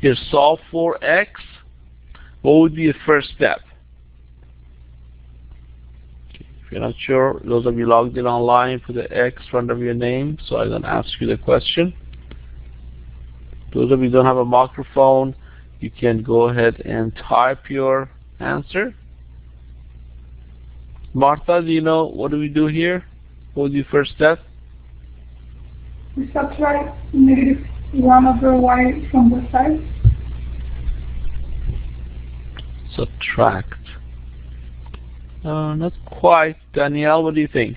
Here, solve for x. What would be the first step? If you're not sure, those of you logged in online, put the X in front of your name so I can ask you the question. Those of you who don't have a microphone, you can go ahead and type your answer. Martha, do you know what do we do here? What would be the first step? We subtract -1 over y from both sides. Subtract. Not quite. Danielle, what do you think?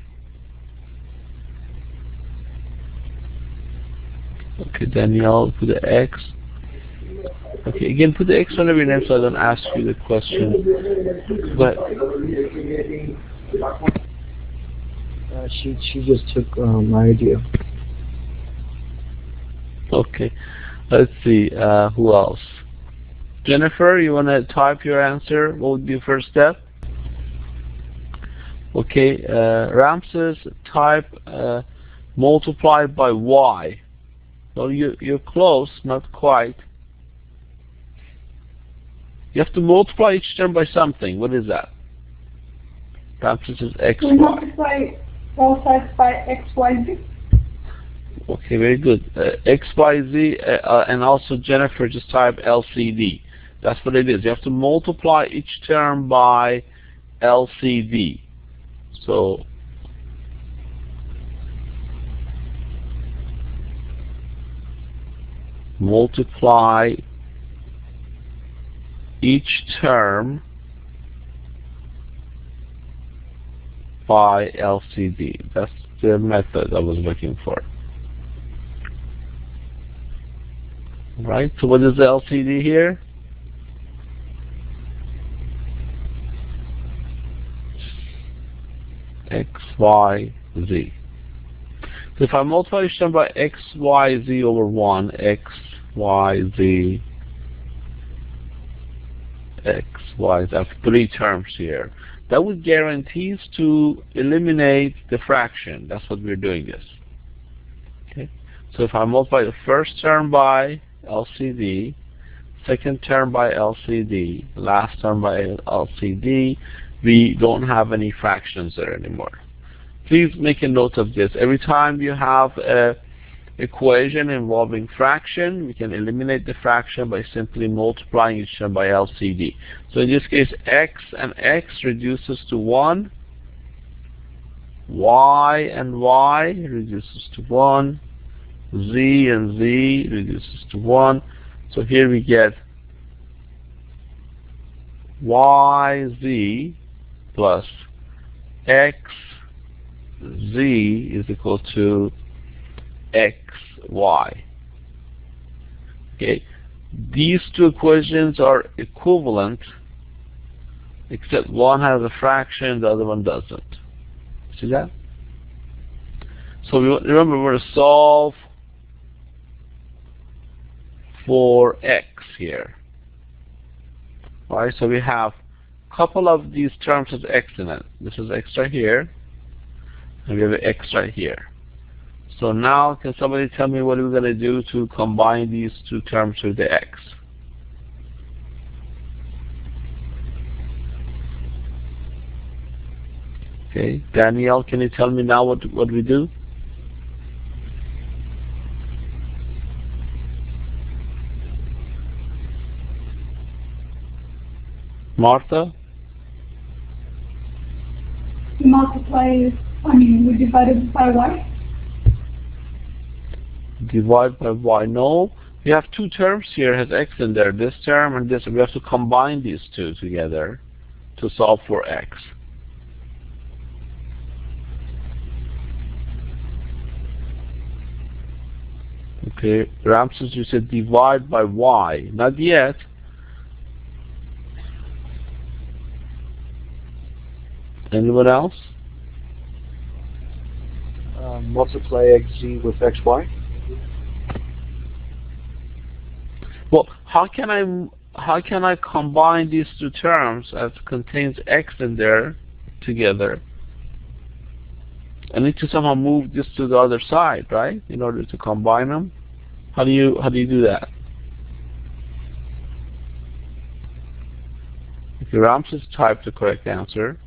Okay, Danielle, put the X. Okay, again, put the X in front of your name so I don't ask you the question. But she just took my idea. okay, let's see. Who else? Jennifer, you want to type your answer? What would be the first step? Okay, Ramses, type multiply by y. So you're close, not quite. You have to multiply each term by something. What is that? Ramses is x. We multiply both sides by x, y, z. Okay, very good. X, Y, Z, and also Jennifer, just type LCD. That's what it is. You have to multiply each term by LCD. So multiply each term by LCD. That's the method I was looking for. Right, so what is the LCD here? X, Y, Z. So if I multiply each term by X, Y, Z over 1, X, Y, Z, X, Y, Z, I have 3 terms here. That would guarantee us to eliminate the fraction. That's what we're doing this. Okay. So if I multiply the first term by LCD, second term by LCD, last term by LCD, we don't have any fractions there anymore. Please make a note of this. Every time you have an equation involving fraction, we can eliminate the fraction by simply multiplying each term by LCD. So in this case, x and x reduces to 1, y and y reduces to 1, z and z reduces to 1. So here we get yz plus xz is equal to xy. Okay, these two equations are equivalent, except one has a fraction, the other one doesn't. See that? So remember, we're going to solve for x here. All right, so we have a couple of these terms with x in it. This is x right here, and we have an x right here. So now, can somebody tell me what we're going to do to combine these two terms with the x? Okay, Danielle, can you tell me now what we do? Martha? We multiply, we divide it by y. Divide by y. No, we have two terms here, has x in there, this term and this. We have to combine these two together to solve for x. Okay, Ramses, you said divide by y. Not yet. Anyone else? Multiply xz with xy. Well, how can I combine these two terms as contains x in there together? I need to somehow move this to the other side, right? In order to combine them. How do you do that? Okay, Ramses typed the correct answer.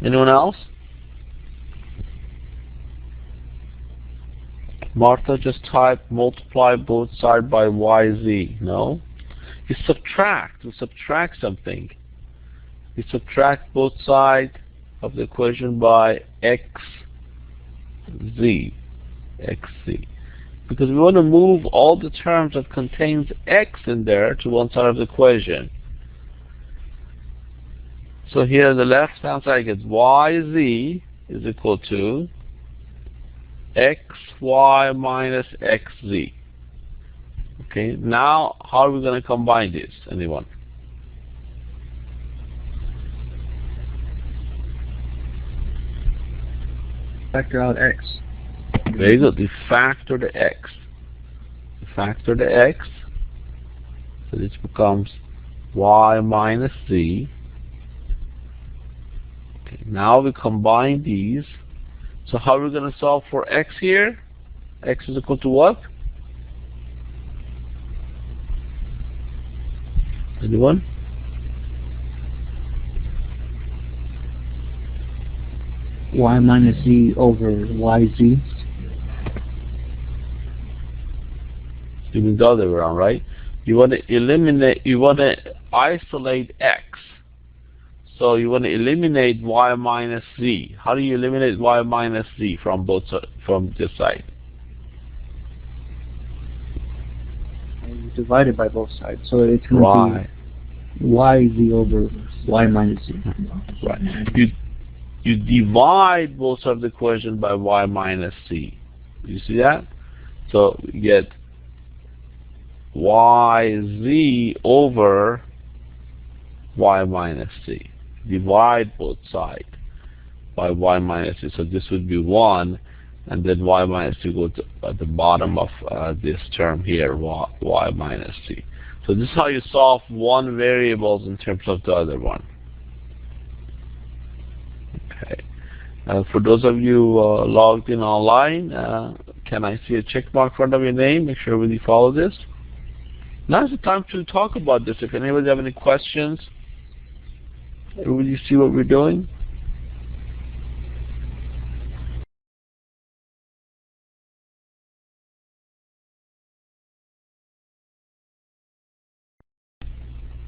Anyone else? Martha just typed multiply both sides by yz. No? You subtract. You subtract something. You subtract both sides of the equation by xz. xz. Because we want to move all the terms that contains x in there to one side of the equation. So here the left hand side gets yz is equal to xy minus xz. Okay, now how are we going to combine this? Anyone? Factor out x. Very good. We factor the x. We factor the x. So this becomes y minus z. Okay, now we combine these. So how are we going to solve for x here? X is equal to what? Anyone? Y minus z over yz. You mean the other way around, right? You want to eliminate, you want to isolate x. So you want to eliminate y minus z. How do you eliminate y minus z from from this side? You divide it by both sides, so it's going to be yz over y minus z. Right. You divide both sides of the equation by y minus z. You see that? So you get yz over y minus z. Divide both sides by y minus z. So this would be 1, and then y minus z goes at the bottom of this term here, y minus z. So this is how you solve one variable in terms of the other one. Okay. For those of you logged in online, can I see a check mark in front of your name? Make sure you follow this. Now is the time to talk about this. If anybody have any questions, everybody see what we're doing?